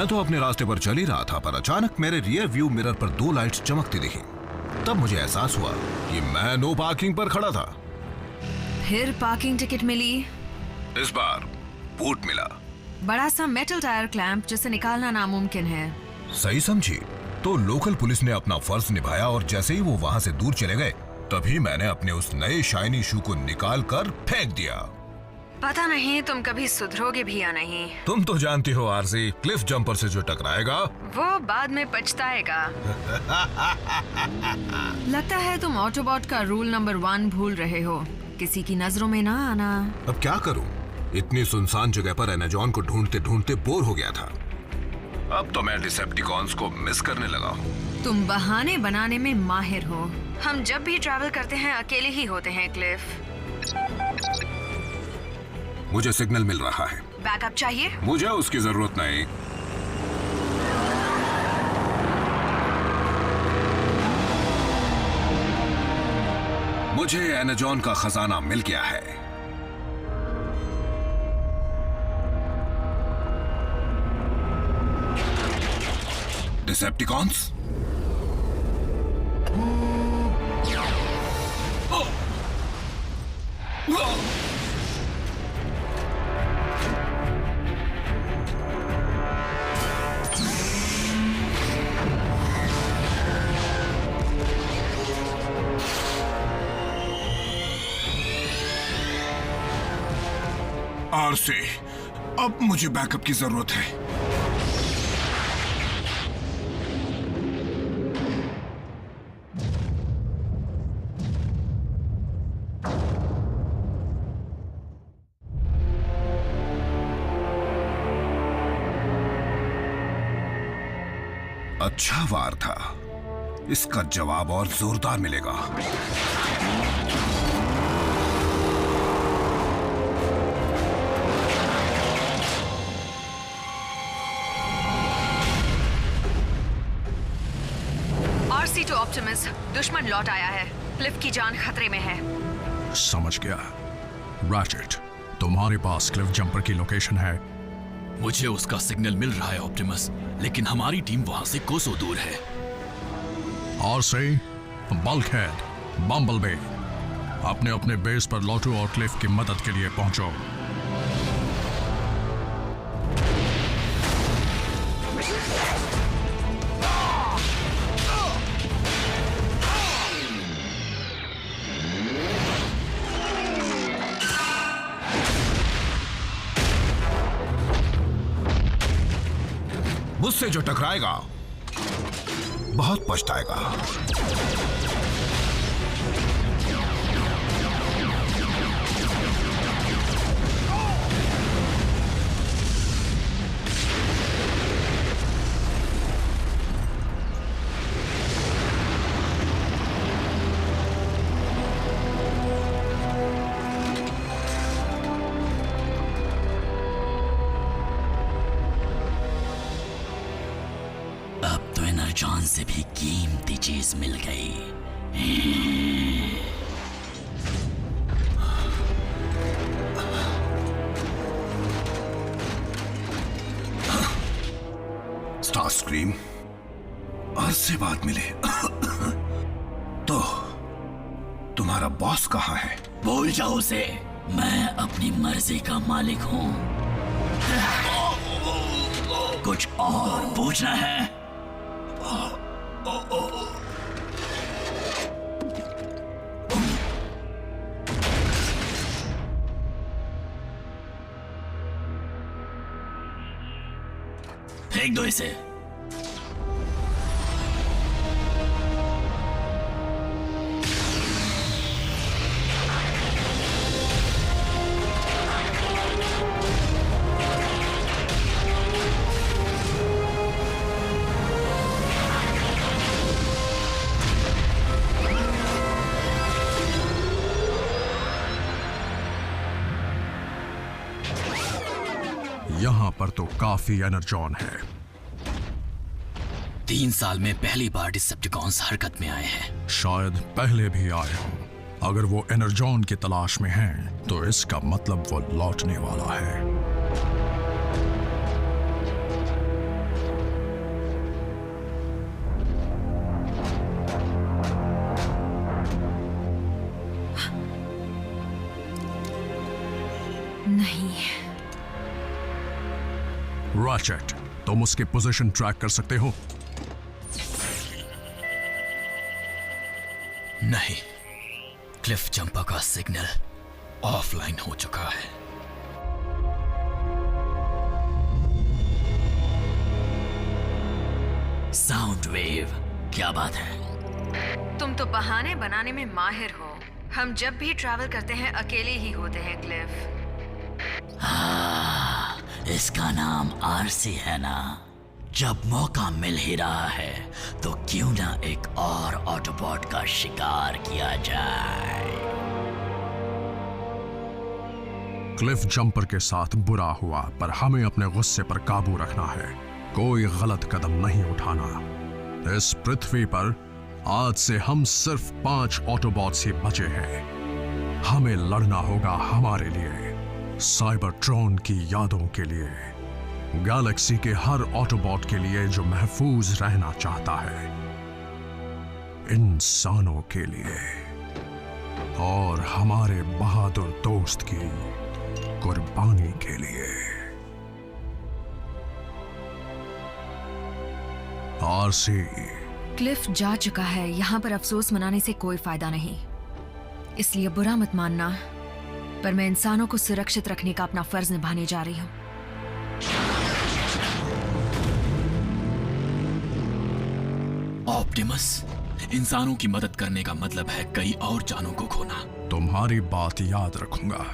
मैं तो अपने रास्ते पर चल ही रहा था, पर अचानक मेरे रियर व्यू मिरर पर 2 लाइट्स चमकती दिखी। तब मुझे एहसास हुआ कि मैं नो पार्किंग पर खड़ा था। फिर पार्किंग टिकट मिली। इस बार बूट मिला। बड़ा सा मेटल टायर क्लैंप जिसे निकालना नामुमकिन है। सही समझी। तो लोकल पुलिस ने अपना फर्ज निभाया और जैसे ही वो वहां से दूर चले गए, तभी मैंने अपने उस नए शाइनी शू को निकाल कर फेंक दिया। पता नहीं तुम कभी सुधरोगे भी या नहीं। तुम तो जानती हो आरसी, क्लिफ जंपर से जो टकराएगा वो बाद में पछताएगा। लगता है तुम ऑटोबॉट का रूल नंबर 1 भूल रहे हो, किसी की नजरों में ना आना। अब क्या करूं? इतनी सुनसान जगह पर एनाजॉन को ढूंढते ढूंढते बोर हो गया था। अब तो मैं डिसेप्टिकॉन्स को मिस करने लगा हूँ। तुम बहाने बनाने में माहिर हो। हम जब भी ट्रैवल करते हैं अकेले ही होते हैं क्लिफ। मुझे सिग्नल मिल रहा है। बैकअप चाहिए? मुझे उसकी जरूरत नहीं। मुझे एनाजॉन का खजाना मिल गया है। डिसेप्टिकॉन्स, आरसी, अब मुझे बैकअप की जरूरत है। अच्छा वार था, इसका जवाब और जोरदार मिलेगा। आरसी टू ऑप्टिमस, दुश्मन लौट आया है। क्लिफ की जान खतरे में है। समझ गया। रैचेट, तुम्हारे पास क्लिफ जंपर की लोकेशन है? मुझे उसका सिग्नल मिल रहा है ऑप्टिमस, लेकिन हमारी टीम वहां से कोसों दूर है। आरसी, बल्कहेड, बम्बलबी, अपने अपने बेस पर लौटो और क्लिफ की मदद के लिए पहुंचो। मुझसे जो टकराएगा बहुत पछताएगा। जान से भी कीमती चीज मिल गई। स्टारस्क्रीम, आज से बात मिले। तो तुम्हारा बॉस कहाँ है? भूल जाओ उसे, मैं अपनी मर्जी का मालिक हूँ। कुछ और पूछना है? फेंक दो इसे। यहां पर तो काफी एनर्जॉन है। 3 साल में पहली बार डिसेप्टिकॉन्स हरकत में आए हैं। शायद पहले भी आए हों। अगर वो एनर्जॉन की तलाश में हैं, तो इसका मतलब वो लौटने वाला है। नहीं। रैचेट, तुम उसकी पोजीशन ट्रैक कर सकते हो? नहीं, क्लिफ जंपर का सिग्नल ऑफलाइन हो चुका है। साउंड वेव, क्या बात है? तुम तो बहाने बनाने में माहिर हो। हम जब भी ट्रैवल करते हैं अकेले ही होते हैं क्लिफ। हाँ, इसका नाम आरसी है ना? जब मौका मिल ही रहा है तो क्यों ना एक और ऑटोबॉट का शिकार किया जाए। क्लिफ जंपर के साथ बुरा हुआ, पर हमें अपने गुस्से पर काबू रखना है। कोई गलत कदम नहीं उठाना। इस पृथ्वी पर आज से हम सिर्फ 5 ऑटोबॉट्स ही बचे हैं। हमें लड़ना होगा हमारे लिए, साइबरट्रॉन की यादों के लिए, गैलेक्सी के हर ऑटोबॉट के लिए जो महफूज रहना चाहता है, इंसानों के लिए, और हमारे बहादुर दोस्त की कुर्बानी के लिए। आरसी, क्लिफ जा चुका है। यहाँ पर अफसोस मनाने से कोई फायदा नहीं, इसलिए बुरा मत मानना, पर मैं इंसानों को सुरक्षित रखने का अपना फर्ज निभाने जा रही हूँ। ऑप्टिमस, इंसानों की मदद करने का मतलब है कई और जानों को खोना। तुम्हारी बात याद रखूंगा।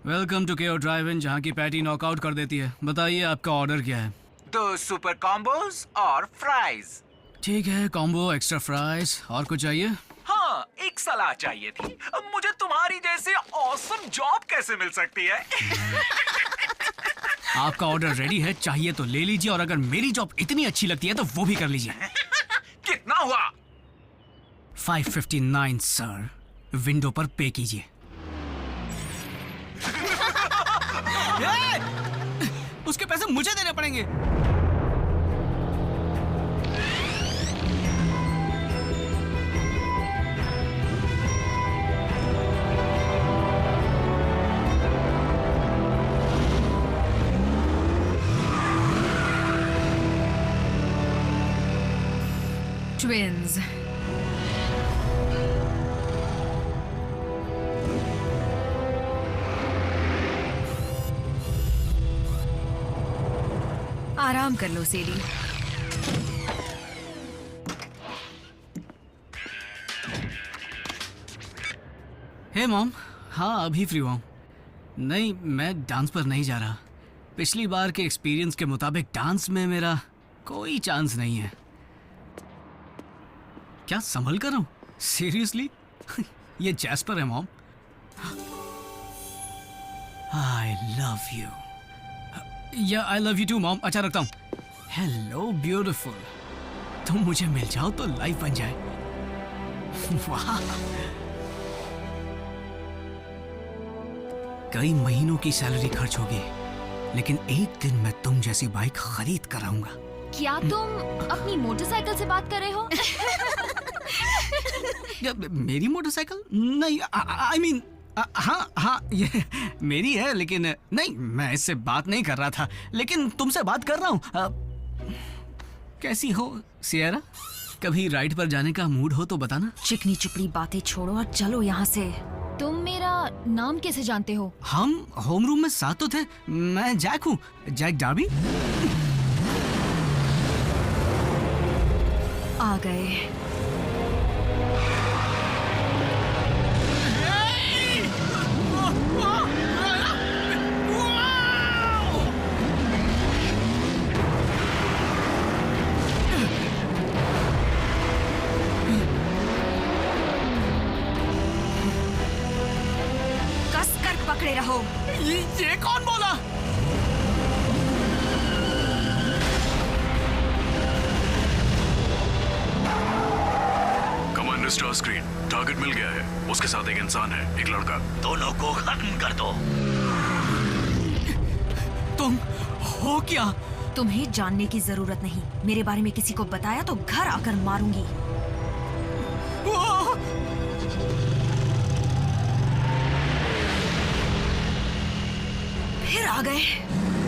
वेलकम टू केओ ड्राइव इन, जहाँ की पैटी नॉकआउट कर देती है। बताइए आपका ऑर्डर क्या है? 2 सुपर कॉम्बोज और फ्राइज। ठीक है, कॉम्बो, एक्स्ट्रा फ्राइज। और कुछ चाहिए? हाँ, एक सलाह चाहिए थी। मुझे तुम्हारी जैसे ऑसम जॉब कैसे मिल सकती है? आपका ऑर्डर रेडी है, चाहिए तो ले लीजिए, और अगर मेरी जॉब इतनी अच्छी लगती है तो वो भी कर लीजिए। कितना हुआ? 559 सर। विंडो पर पे कीजिए। उसके पैसे मुझे देने पड़ेंगे। ट्विन्स, आराम कर लो सेली। हे मॉम, हाँ अभी फ्री हुआ हूँ। नहीं, मैं डांस पर नहीं जा रहा। पिछली बार के एक्सपीरियंस के मुताबिक डांस में मेरा कोई चांस नहीं है। क्या संभल कर रहा हूँ? सीरियसली? ये जैस्पर है मॉम। I love you. या I love you too mom. अच्छा, रखता हूँ। हेलो ब्यूटीफुल, तुम मुझे मिल जाओ तो लाइफ बन जाए। वाह, कई महीनों की सैलरी खर्च होगी, लेकिन एक दिन मैं तुम जैसी बाइक खरीद कर आऊंगा। क्या तुम अपनी मोटरसाइकिल से बात कर रहे हो? मेरी मोटरसाइकिल? नहीं, आई मीन हाँ ये मेरी है, लेकिन नहीं, मैं इससे बात नहीं कर रहा था, लेकिन तुमसे बात कर रहा हूँ। कैसी हो सियरा? कभी राइड पर जाने का मूड हो तो बताना। चिकनी चुपड़ी बातें छोड़ो और चलो यहाँ से। तुम मेरा नाम कैसे जानते हो? हम होम रूम में साथ तो थे। मैं जैक हूँ, जैक डार्बी। आ गए। पकड़े रहो। ये कौन बोला? कमांडर स्टार स्क्रीन, टारगेट मिल गया है। उसके साथ एक इंसान है, एक लड़का। दोनों को खत्म कर दो। तुम हो क्या? तुम्हें जानने की जरूरत नहीं। मेरे बारे में किसी को बताया तो घर आकर मारूंगी। फिर आ गए।